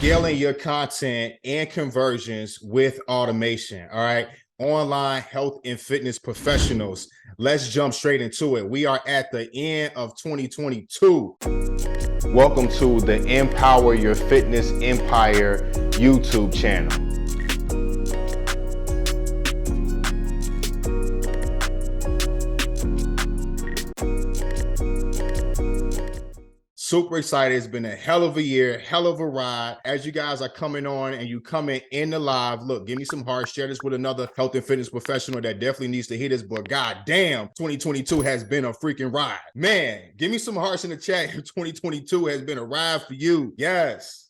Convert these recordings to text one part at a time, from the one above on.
scaling your content and conversions with automation. All right. Online health and fitness professionals. Let's jump straight into it. We are at the end of 2022. Welcome to the Empower Your Fitness Empire YouTube channel. Super excited. It's been a hell of a year, hell of a ride. As you guys are coming on and you coming in the live, look, give me some hearts. Share this with another health and fitness professional that definitely needs to hear this. But god damn, 2022 has been a freaking ride. Man, give me some hearts in the chat. 2022 has been a ride for you.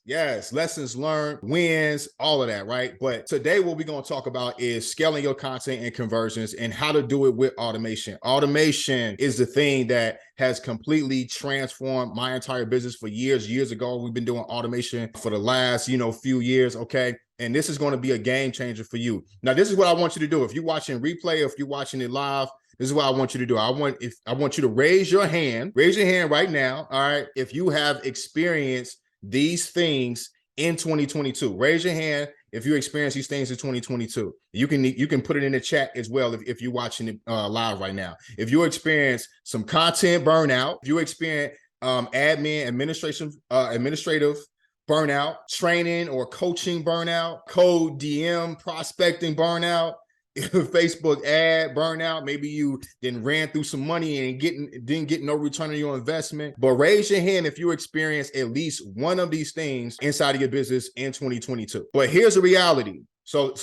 Yes, lessons learned, wins, all of that, right? But today what we're going to talk about is scaling your content and conversions and how to do it with automation. Automation is the thing that has completely transformed my entire business for years. Years ago, we've been doing automation for the last, few years, okay? And this is going to be a game changer for you. Now, this is what I want you to do. If you're watching replay, if you're watching it live, this is what I want you to do. I want you to raise your hand right now, all right? If you have experienced these things in 2022, raise your hand if you experience these things in 2022. You can put it in the chat as well if you're watching it live right now. If you experience some content burnout, if you experience admin, administrative burnout, training or coaching burnout, code DM prospecting burnout, Facebook ad burnout, maybe you then ran through some money and didn't get no return on your investment. But raise your hand if you experience at least one of these things inside of your business in 2022. But here's the reality. So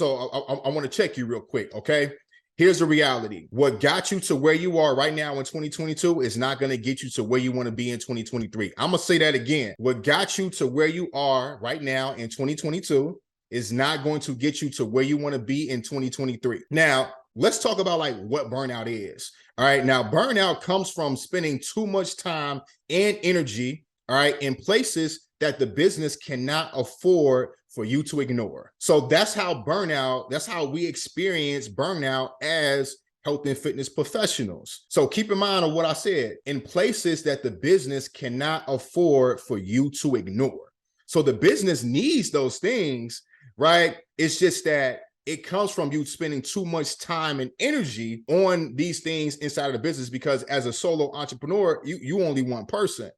I want to check you real quick, okay? Here's the reality. What got you to where you are right now in 2022 is not going to get you to where you want to be in 2023. I'm going to say that again. What got you to where you are right now in 2022 is not going to get you to where you want to be in 2023. Now, let's talk about like what burnout is. All right. Now, burnout comes from spending too much time and energy, all right, in places that the business cannot afford for you to ignore. So that's how we experience burnout as health and fitness professionals. So keep in mind of what I said, in places that the business cannot afford for you to ignore. So the business needs those things, right? It's just that it comes from you spending too much time and energy on these things inside of the business, because as a solo entrepreneur, you only one person,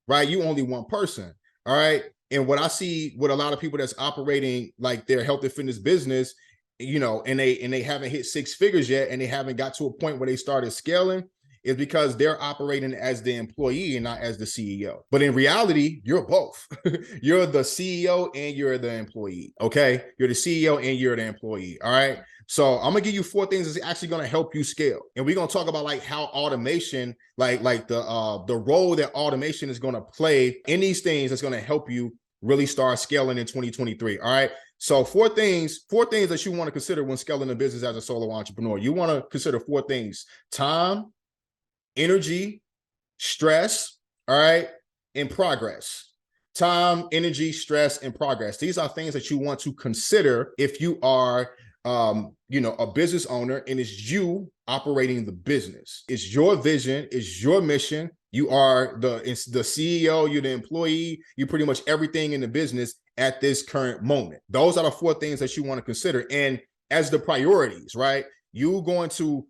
right? You only one person, all right? And what I see with a lot of people that's operating like their health and fitness business, and they haven't hit six figures yet, and they haven't got to a point where they started scaling, is because they're operating as the employee and not as the CEO. But in reality, you're both. You're the CEO and you're the employee, okay? You're the CEO and you're the employee, all right? So I'm gonna give you 4 things that's actually gonna help you scale. And we're gonna talk about like how automation, like the role that automation is gonna play in these things that's gonna help you really start scaling in 2023, all right? So 4 things that you wanna consider when scaling a business as a solo entrepreneur. You wanna consider 4 things: time, energy, stress, all right, and progress. Time, energy, stress, and progress. These are things that you want to consider if you are, a business owner and it's you operating the business. It's your vision, it's your mission. You are the CEO, you're the employee, you're pretty much everything in the business at this current moment. Those are the 4 things that you want to consider. And as the priorities, right? You're going to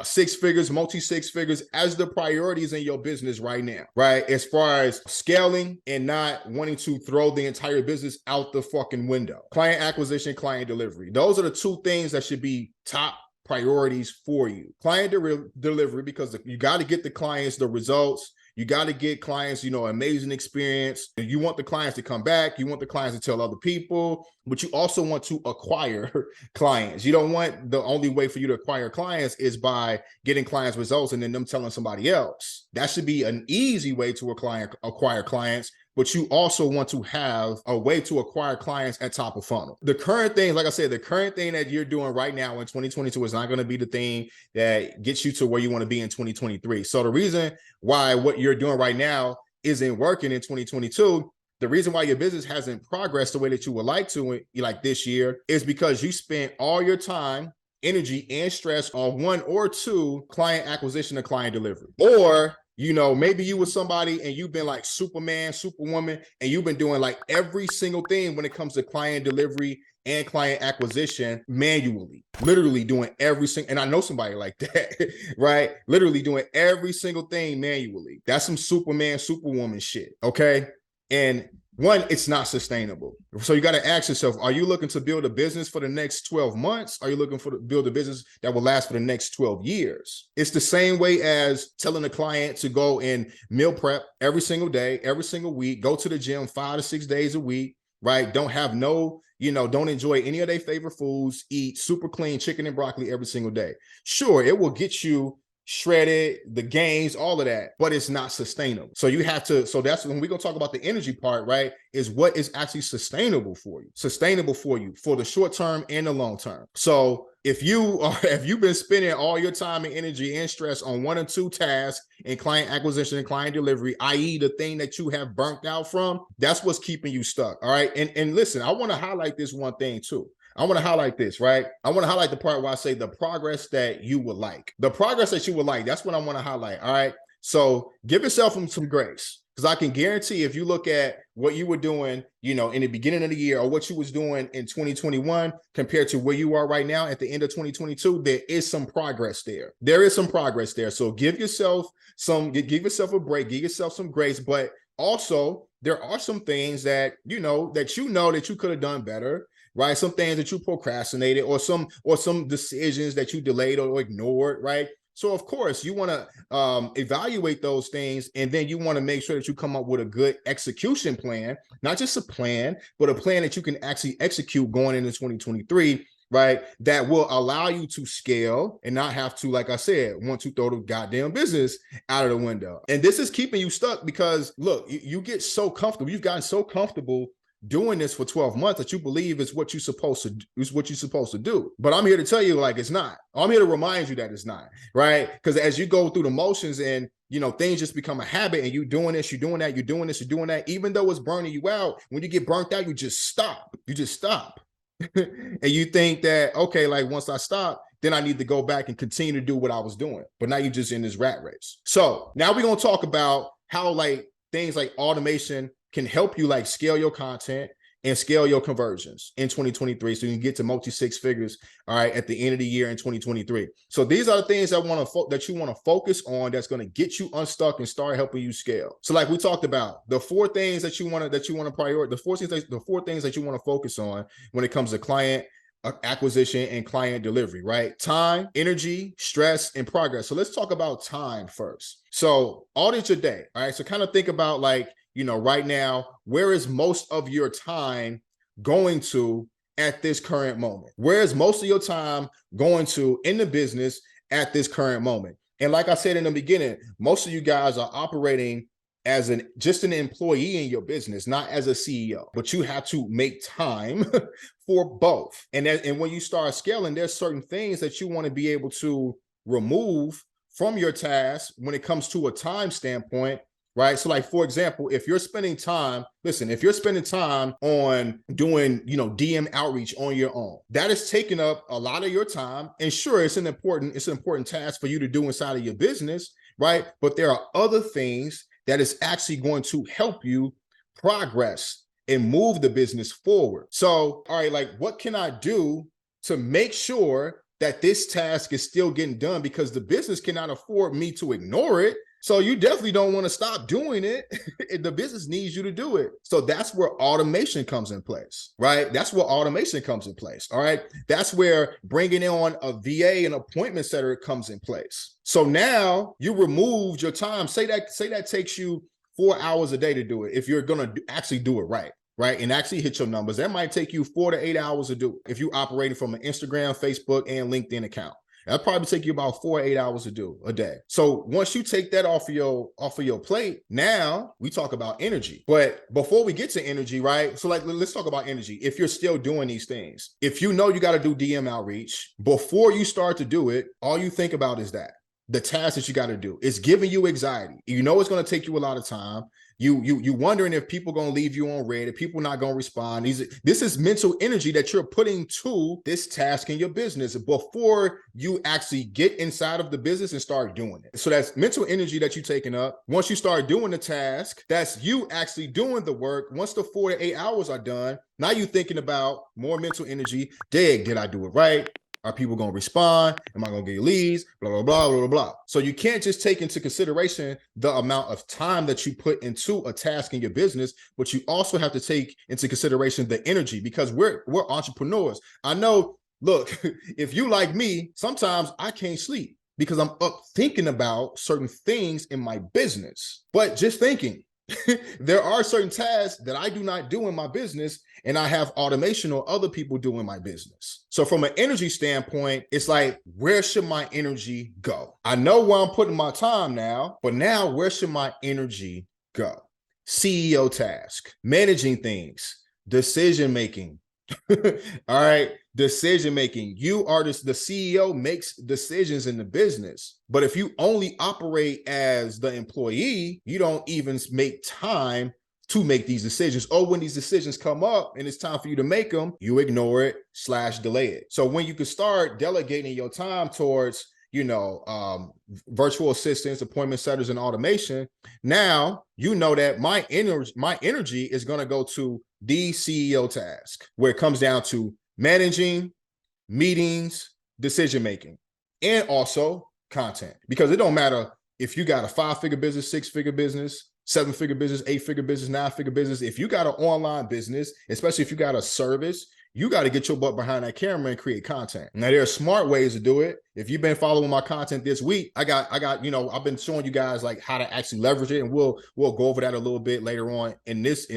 6 figures, multi-6 figures as the priorities in your business right now, right? As far as scaling and not wanting to throw the entire business out the fucking window. Client acquisition, client delivery. Those are the 2 things that should be top priorities for you. Client delivery, because you got to get the clients the results. You got to get clients, amazing experience. You want the clients to come back. You want the clients to tell other people, but you also want to acquire clients. You don't want the only way for you to acquire clients is by getting clients results and then them telling somebody else. That should be an easy way to acquire clients. But you also want to have a way to acquire clients at top of funnel. The current thing, like I said, the current thing that you're doing right now in 2022 is not going to be the thing that gets you to where you want to be in 2023. So the reason why what you're doing right now isn't working in 2022, the reason why your business hasn't progressed the way that you would like to, like this year, is because you spent all your time, energy, and stress on 1 or 2 client acquisition and client delivery. Or You know, maybe you were somebody and you've been like Superman, Superwoman, and you've been doing like every single thing when it comes to client delivery and client acquisition manually, literally doing every single, and I know somebody like that, right? Literally doing every single thing manually. That's some Superman, Superwoman shit, okay? And one, it's not sustainable. So you got to ask yourself, are you looking to build a business for the next 12 months? Are you looking to build a business that will last for the next 12 years? It's the same way as telling a client to go and meal prep every single day, every single week, go to the gym 5 to 6 days a week, right? Don't have no, don't enjoy any of their favorite foods, eat super clean chicken and broccoli every single day. Sure, it will get you shredded, the gains, all of that, but it's not sustainable. So you have to, so that's when we're gonna talk about the energy part, right? Is what is actually sustainable for you for the short term and the long term. So if you've been spending all your time and energy and stress on one or two tasks in client acquisition and client delivery, i.e. the thing that you have burnt out from, that's what's keeping you stuck. All right. And listen, I want to highlight this one thing too. I want to highlight this, right? I want to highlight the part where I say the progress that you would like. The progress that you would like, that's what I want to highlight, all right? So give yourself some grace, because I can guarantee if you look at what you were doing, in the beginning of the year, or what you was doing in 2021 compared to where you are right now at the end of 2022, there is some progress there. There is some progress there. So give yourself a break, give yourself some grace, but also there are some things that that you could have done better, right? Some things that you procrastinated, or some decisions that you delayed or ignored, right? So of course you want to evaluate those things, and then you want to make sure that you come up with a good execution plan, not just a plan, but a plan that you can actually execute going into 2023, right? That will allow you to scale and not have to, like I said, want to throw the goddamn business out of the window. And this is keeping you stuck because look, you get so comfortable. You've gotten so comfortable doing this for 12 months that you believe is what you're supposed to do. But I'm here to tell you, like, it's not. I'm here to remind you that it's not, right? Because as you go through the motions and things just become a habit, and you're doing this, you're doing that, you're doing this, you're doing that, even though it's burning you out, when you get burnt out, you just stop. And you think that, okay, like once I stop, then I need to go back and continue to do what I was doing. But now you're just in this rat race. So now we're going to talk about how like things like automation can help you like scale your content and scale your conversions in 2023, so you can get to multi-six figures, all right, at the end of the year in 2023. So these are the things that you want to focus on, that's going to get you unstuck and start helping you scale. So like we talked about, the four things that you want to prioritize, the four things that you want to focus on when it comes to client acquisition and client delivery, right? Time, energy, stress, and progress. So let's talk about time first. So audit your day, all right? So kind of think about like, right now, where is most of your time going to at this current moment? Where is most of your time going to in the business at this current moment? And like I said in the beginning, most of you guys are operating as just an employee in your business, not as a CEO, but you have to make time for both. And when you start scaling, there's certain things that you want to be able to remove from your task when it comes to a time standpoint, right? So like, for example, if you're spending time on doing, DM outreach on your own, that is taking up a lot of your time. And sure, it's an important task for you to do inside of your business, right? But there are other things that is actually going to help you progress and move the business forward. So, all right, like what can I do to make sure that this task is still getting done, because the business cannot afford me to ignore it. So you definitely don't want to stop doing it. The business needs you to do it. So that's where automation comes in place, right? That's where automation comes in place. All right. That's where bringing on a VA, an appointment setter, comes in place. So now you removed your time. Say that takes you 4 hours a day to do it. If you're going to actually do it right, and actually hit your numbers, that might take you 4 to 8 hours to do it. If you're operating from an Instagram, Facebook, and LinkedIn account, that'll probably take you about 4 to 8 hours to do a day. So once you take that off of your plate, now we talk about energy. But before we get to energy, right? So like, let's talk about energy. If you're still doing these things, if you know you got to do DM outreach, before you start to do it, all you think about is that. the task that you got to do. It's giving you anxiety. You know it's going to take you a lot of time. You wondering if people going to leave you on red, if people not going to respond. This is mental energy that you're putting to this task in your business before you actually get inside of the business and start doing it. So that's mental energy that you're taking up. Once you start doing the task, that's you actually doing the work. Once the 4 to 8 hours are done, now you're thinking about more mental energy. Did I do it right? Are people going to respond? Am I going to get leads? Blah, blah, blah, blah, blah. So you can't just take into consideration the amount of time that you put into a task in your business, but you also have to take into consideration the energy, because we're entrepreneurs. I know, look, if you like me, sometimes I can't sleep because I'm up thinking about certain things in my business. But just thinking, there are certain tasks that I do not do in my business, and I have automation or other people doing my business. So from an energy standpoint, it's like, where should my energy go? I know where I'm putting my time now, but now where should my energy go? CEO task, managing things, decision-making. All right. Decision-making. You are the CEO makes decisions in the business. But if you only operate as the employee, you don't even make time to make these decisions. Or when these decisions come up and it's time for you to make them, you ignore it / delay it. So when you can start delegating your time towards, virtual assistants, appointment setters, and automation, now you know that my energy is going to go to the CEO task, where it comes down to managing meetings, decision making, and also content. Because it don't matter if you got a 5-figure business, 6-figure business, 7-figure business, 8-figure business, 9-figure business. If you got an online business, especially if you got a service, you got to get your butt behind that camera and create content. Now, there are smart ways to do it. If you've been following my content this week, I've been showing you guys like how to actually leverage it, and we'll go over that a little bit later on in this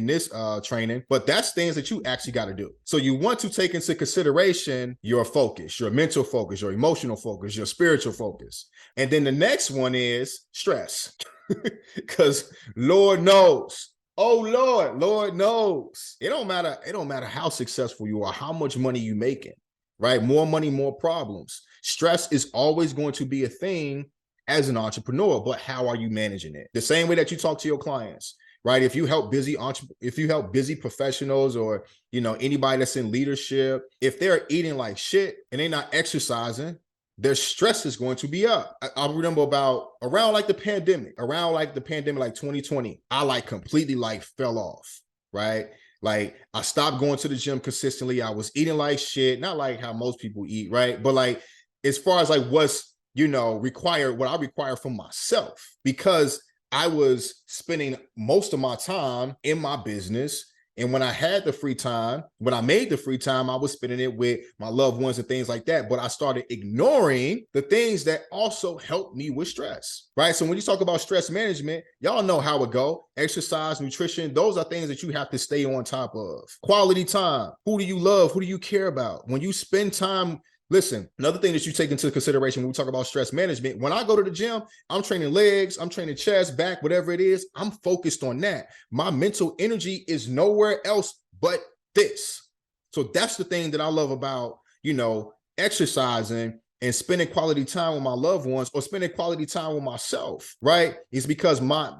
training. But that's things that you actually got to do. So you want to take into consideration your focus, your mental focus, your emotional focus, your spiritual focus. And then the next one is stress. Because Lord knows, Lord knows. It don't matter how successful you are, how much money you making, right? More money, more problems. Stress is always going to be a thing as an entrepreneur, but how are you managing it? The same way that you talk to your clients, right? If you help busy professionals, or, anybody that's in leadership, if they're eating like shit and they're not exercising, their stress is going to be up. I remember around the pandemic, like 2020, I completely fell off, right? Like I stopped going to the gym consistently. I was eating like shit, not like how most people eat, right? But as far as what's, required, what I require from myself, because I was spending most of my time in my business. And when I had the free time, when I made the free time, I was spending it with my loved ones and things like that. But I started ignoring the things that also helped me with stress, right? So when you talk about stress management, y'all know how it go. Exercise, nutrition, those are things that you have to stay on top of. Quality time. Who do you love? Who do you care about? When you spend time. Listen, another thing that you take into consideration when we talk about stress management, when I go to the gym, I'm training legs, I'm training chest, back, whatever it is, I'm focused on that. My mental energy is nowhere else but this. So that's the thing that I love about, exercising and spending quality time with my loved ones, or spending quality time with myself, right? It's because my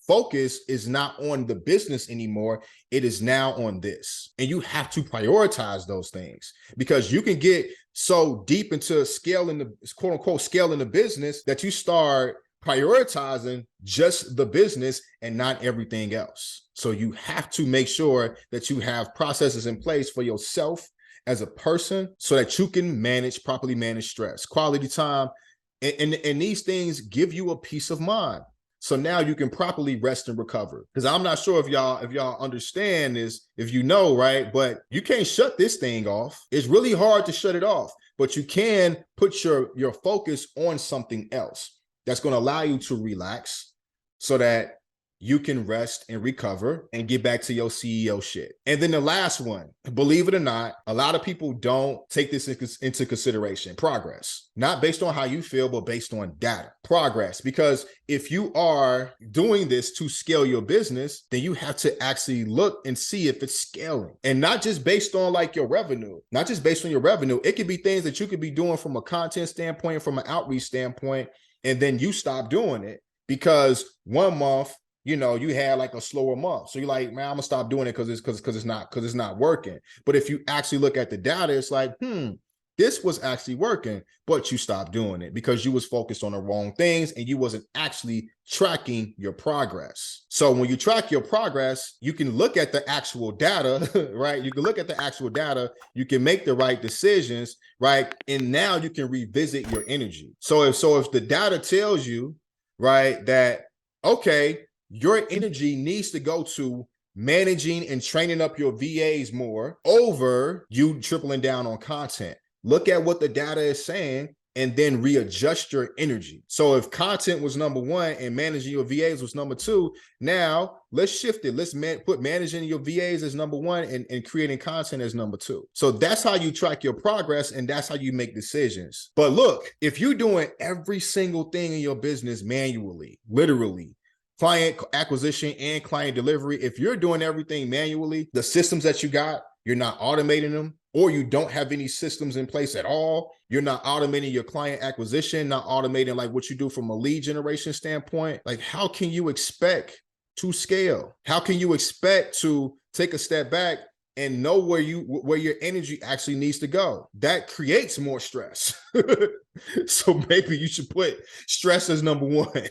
focus is not on the business anymore. It is now on this. And you have to prioritize those things, because you can get so deep into scaling the quote unquote scaling the business that you start prioritizing just the business and not everything else. So you have to make sure that you have processes in place for yourself as a person so that you can properly manage stress, quality time. And these things give you a peace of mind. So now you can properly rest and recover. Because I'm not sure if y'all understand this, if you know, right? But you can't shut this thing off. It's really hard to shut it off, but you can put your focus on something else that's going to allow you to relax, so that you can rest and recover and get back to your CEO shit. And then the last one, believe it or not, a lot of people don't take this into consideration. Progress, not based on how you feel, but based on data. Progress, because if you are doing this to scale your business, then you have to actually look and see if it's scaling, and not just based on like your revenue, not just based on your revenue. It could be things that you could be doing from a content standpoint, from an outreach standpoint, and then you stop doing it because one month, you know, you had like a slower month. So you're like, man, I'm gonna stop doing it because it's not working. But if you actually look at the data, it's like, this was actually working, but you stopped doing it because you was focused on the wrong things and you wasn't actually tracking your progress. So when you track your progress, you can look at the actual data, right? You can look at the actual data, you can make the right decisions, right? And now you can revisit your energy. So if the data tells you, right, that, okay, your energy needs to go to managing and training up your VAs more over you tripling down on content. Look at what the data is saying and then readjust your energy. So if content was number one and managing your VAs was number two, now let's shift it. Let's put managing your VAs as number one and creating content as number two. So that's how you track your progress and that's how you make decisions. But look, if you're doing every single thing in your business manually, literally, client acquisition and client delivery, if you're doing everything manually, the systems that you got, you're not automating them, or you don't have any systems in place at all, you're not automating your client acquisition, not automating like what you do from a lead generation standpoint, like how can you expect to scale? How can you expect to take a step back and know where your energy actually needs to go? That creates more stress. So maybe you should put stress as number one.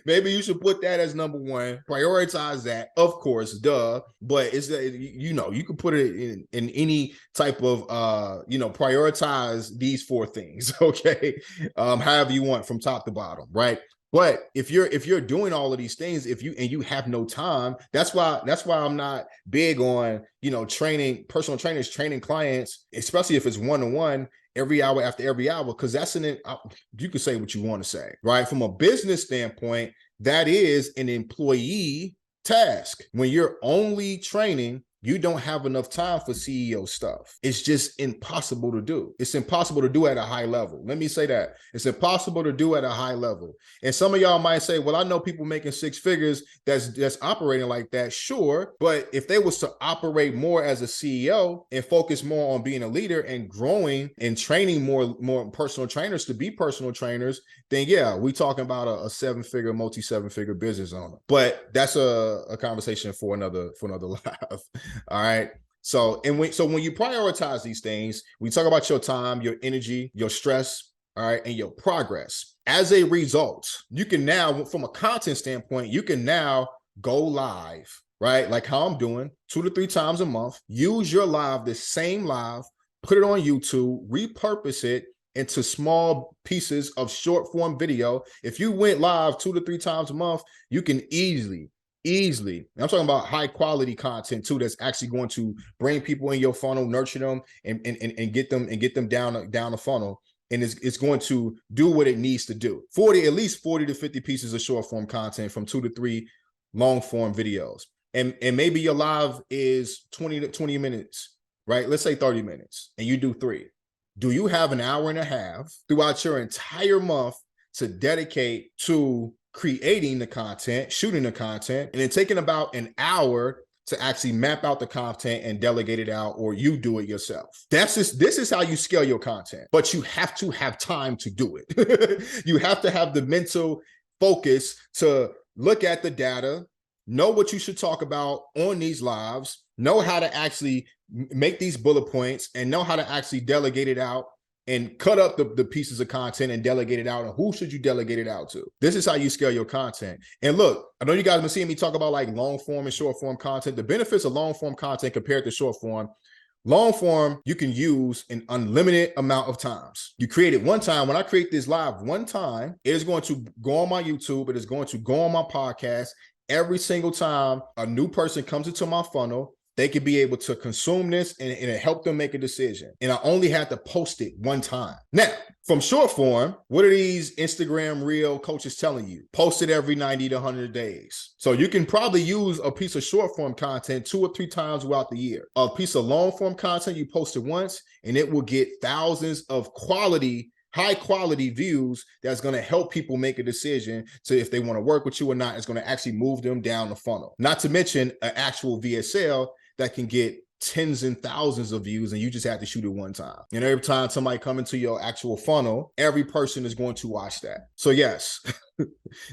Maybe you should put that as number one. Prioritize that, of course, duh. But it's, you know, you can put it in any type of, prioritize these four things, okay? However you want, from top to bottom, right? But if you're doing all of these things, if you have no time, that's why I'm not big on, training personal trainers, training clients, especially if it's one-on-one, every hour after every hour, because you can say what you want to say, right? From a business standpoint, that is an employee task. When you're only training, you don't have enough time for CEO stuff. It's just impossible to do. It's impossible to do at a high level. Let me say that. It's impossible to do at a high level. And some of y'all might say, well, I know people making six figures that's operating like that. Sure. But if they was to operate more as a CEO and focus more on being a leader and growing and training more personal trainers to be personal trainers, then yeah, we talking about a seven-figure, multi-seven-figure business owner. But that's a conversation for another live. All right. So when you prioritize these things, we talk about your time, your energy, your stress, all right, and your progress. As a result, you can now, from a content standpoint, you can now go live, right? Like how I'm doing 2 to 3 times a month. Use your live, the same live, put it on YouTube, repurpose it into small pieces of short form video. If you went live 2 to 3 times a month, you can easily, I'm talking about high quality content too, that's actually going to bring people in your funnel, nurture them and get them down the funnel. And it's going to do what it needs to do. At least 40 to 50 pieces of short form content from 2 to 3 long form videos. And maybe your live is 20 to 20 minutes, right? Let's say 30 minutes and you do 3. Do you have an hour and a half throughout your entire month to dedicate to creating the content, shooting the content, and then taking about an hour to actually map out the content and delegate it out, or you do it yourself? This is how you scale your content, but you have to have time to do it. You have to have the mental focus to look at the data, know what you should talk about on these lives, know how to actually make these bullet points, and know how to actually delegate it out and cut up the pieces of content and delegate it out. And who should you delegate it out to? This is how you scale your content. And look, I know you guys have been seeing me talk about like long form and short form content. The benefits of long form content compared to short form: long form, you can use an unlimited amount of times. You create it one time. When I create this live one time, it is going to go on my YouTube. It is going to go on my podcast. Every single time a new person comes into my funnel, they could be able to consume this and it help them make a decision. And I only had to post it one time. Now, from short form, what are these Instagram reel coaches telling you? Post it every 90 to 100 days. So you can probably use a piece of short form content 2 or 3 times throughout the year. A piece of long form content, you post it once and it will get thousands of high quality views that's going to help people make a decision to if they want to work with you or not. It's going to actually move them down the funnel. Not to mention an actual VSL that can get tens and thousands of views and you just have to shoot it one time. And every time somebody come into your actual funnel, every person is going to watch that. So yes,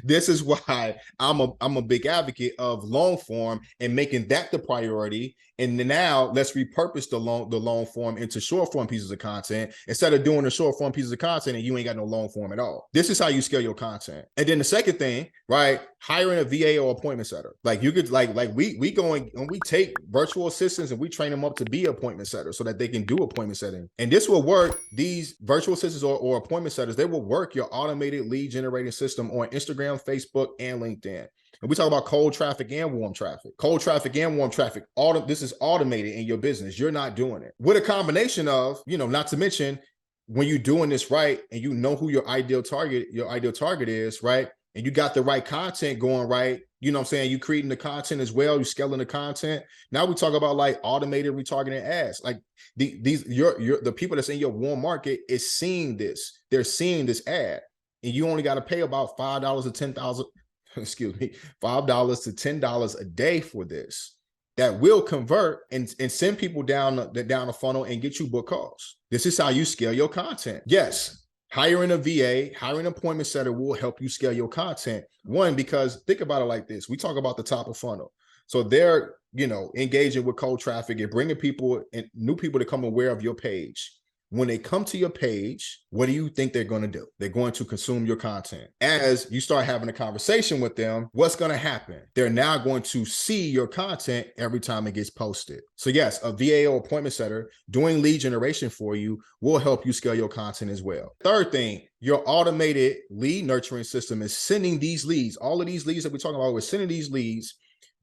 this is why I'm a big advocate of long form and making that the priority. And now let's repurpose the long form into short form pieces of content instead of doing the short form pieces of content and you ain't got no long form at all. This is how you scale your content. And then the second thing, right? Hiring a VA or appointment setter. Like you could we going and we take virtual assistants and we train them up to be appointment setters so that they can do appointment setting. And this will work. These virtual assistants or appointment setters, they will work your automated lead generating system on Instagram, Facebook, and LinkedIn. And we talk about cold traffic and warm traffic. Cold traffic and warm traffic. This is automated in your business. You're not doing it. With a combination of, not to mention when you're doing this right and you know who your ideal target is, right? And you got the right content going right. You know what I'm saying? You creating the content as well. You scaling the content. Now we talk about like automated retargeting ads. Like the people that's in your warm market is seeing this. They're seeing this ad. And you only got to pay about $5 to $10,000, $5 to $10 a day for this. That will convert and send people down the funnel and get you book calls. This is how you scale your content. Yes, hiring a VA, hiring an appointment setter will help you scale your content. One, because think about it like this. We talk about the top of funnel. So they're, engaging with cold traffic and bringing people and new people to come aware of your page. When they come to your page, what do you think they're going to do? They're going to consume your content. As you start having a conversation with them, what's going to happen? They're now going to see your content every time it gets posted. So yes, a VA or appointment setter doing lead generation for you will help you scale your content as well. Third thing, your automated lead nurturing system is sending these leads. All of these leads that we're talking about, we're sending these leads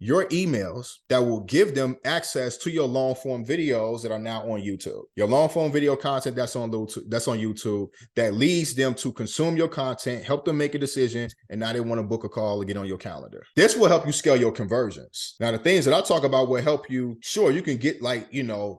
your emails that will give them access to your long form videos that are now on YouTube. Your long form video content that's on YouTube that leads them to consume your content, help them make a decision, and now they want to book a call or get on your calendar. This will help you scale your conversions. Now, the things that I talk about will help you. Sure, you can get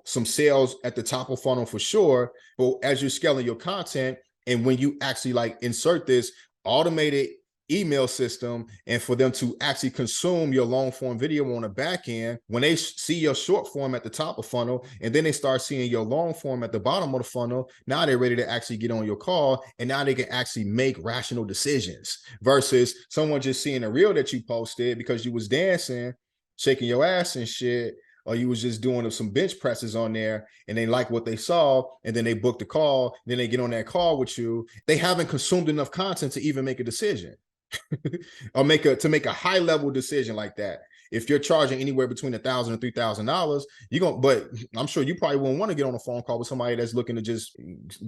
some sales at the top of funnel for sure, but as you're scaling your content and when you actually insert this automated email system and for them to actually consume your long form video on the back end, when they see your short form at the top of funnel and then they start seeing your long form at the bottom of the funnel, now they're ready to actually get on your call and now they can actually make rational decisions versus someone just seeing a reel that you posted because you was dancing, shaking your ass and shit, or you was just doing some bench presses on there and they like what they saw and then they booked the call, then they get on that call with you. They haven't consumed enough content to even make a decision. Or make a high level decision like that. If you're charging anywhere between $1,000 and $3,000, but I'm sure you probably won't want to get on a phone call with somebody that's looking to just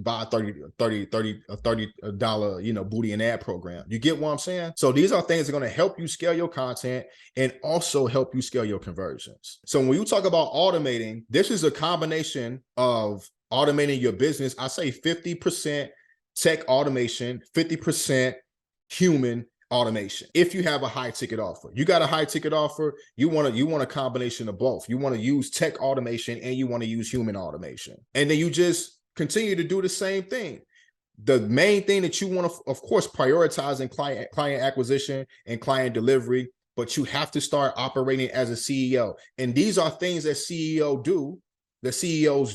buy a $30 booty and ad program. You get what I'm saying? So these are things that are going to help you scale your content and also help you scale your conversions. So when you talk about automating, this is a combination of automating your business. I say 50% tech automation, 50% human automation. If you have a high ticket offer, you got a high ticket offer, you want a combination of both. You want to use tech automation and you want to use human automation. And then you just continue to do the same thing. The main thing that you want to, of course, prioritizing client acquisition and client delivery, but you have to start operating as a CEO. And these are things that CEOs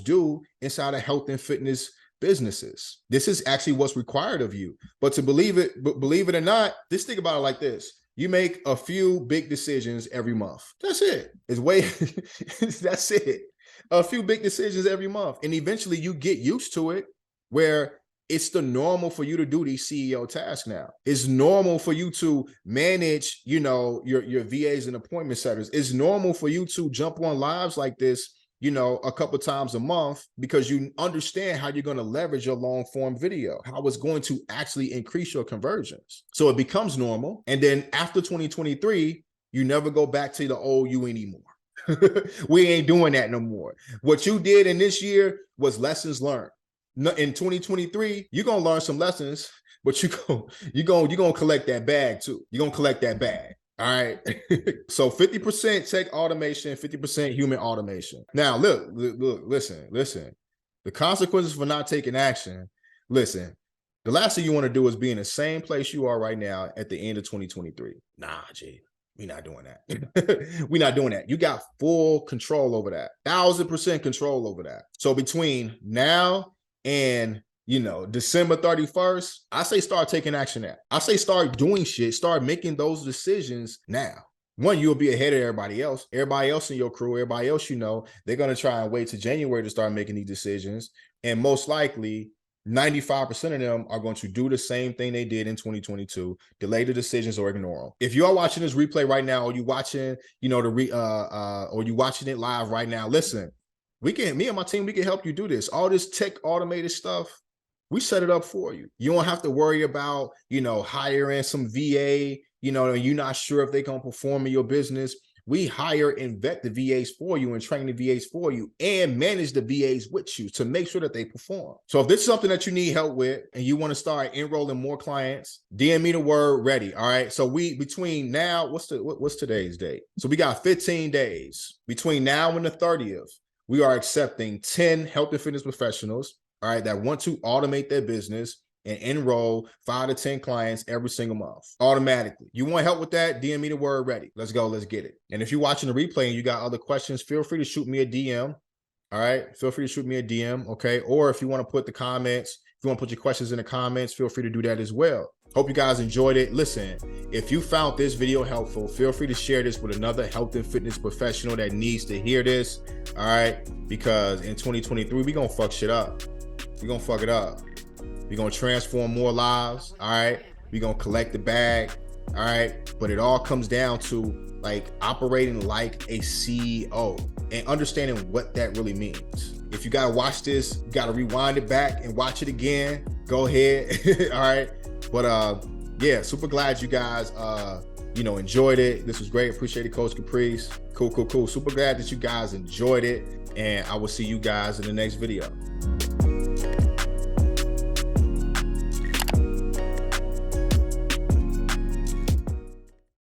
do inside of health and fitness businesses. This is actually what's required of you. But to believe it or not, just think about it like this. You make a few big decisions every month. That's it. That's it. A few big decisions every month. And eventually you get used to it where it's the normal for you to do these CEO tasks now. It's normal for you to manage, your VAs and appointment setters. It's normal for you to jump on lives like this a couple times a month because you understand how you're going to leverage your long form video, how it's going to actually increase your conversions. So it becomes normal. And then after 2023, you never go back to the old you anymore. We ain't doing that no more. What you did in this year was lessons learned. In 2023, you're gonna learn some lessons, but you're gonna collect that bag too. You're gonna collect that bag. All right. So 50% tech automation, 50% human automation. Now, look, listen. The consequences for not taking action. Listen, the last thing you want to do is be in the same place you are right now at the end of 2023. Nah, G. We're not doing that. We're not doing that. You got full control over that. 1000% control over that. So between now and December 31st, I say start taking action now. I say start doing shit, start making those decisions now. One, you'll be ahead of everybody else. Everybody else in your crew, everybody else they're going to try and wait to January to start making these decisions. And most likely, 95% of them are going to do the same thing they did in 2022, delay the decisions or ignore them. If you are watching this replay right now, or you watching, or you watching it live right now, listen, me and my team, we can help you do this. All this tech automated stuff, we set it up for you. You don't have to worry about, hiring some VA, and you're not sure if they're going to perform in your business. We hire and vet the VAs for you and train the VAs for you and manage the VAs with you to make sure that they perform. So if this is something that you need help with and you want to start enrolling more clients, DM me the word ready. All right. So between now, what's today's date? So we got 15 days. Between now and the 30th, we are accepting 10 health and fitness professionals, all right, that want to automate their business and enroll 5 to 10 clients every single month automatically. You want help with that? DM me the word ready. Let's go. Let's get it. And if you're watching the replay and you got other questions, feel free to shoot me a DM. All right. Feel free to shoot me a DM. Okay. Or if you want to put the comments, if you want to put your questions in the comments, feel free to do that as well. Hope you guys enjoyed it. Listen, if you found this video helpful, feel free to share this with another health and fitness professional that needs to hear this. All right. Because in 2023, we're going to fuck shit up. We're going to fuck it up. We're going to transform more lives, all right? We're going to collect the bag, all right? But it all comes down to operating like a CEO and understanding what that really means. If you got to watch this, you got to rewind it back and watch it again, go ahead, all right? But yeah, super glad you guys, enjoyed it. This was great. Appreciate it, Coach Caprice. Cool. Super glad that you guys enjoyed it. And I will see you guys in the next video.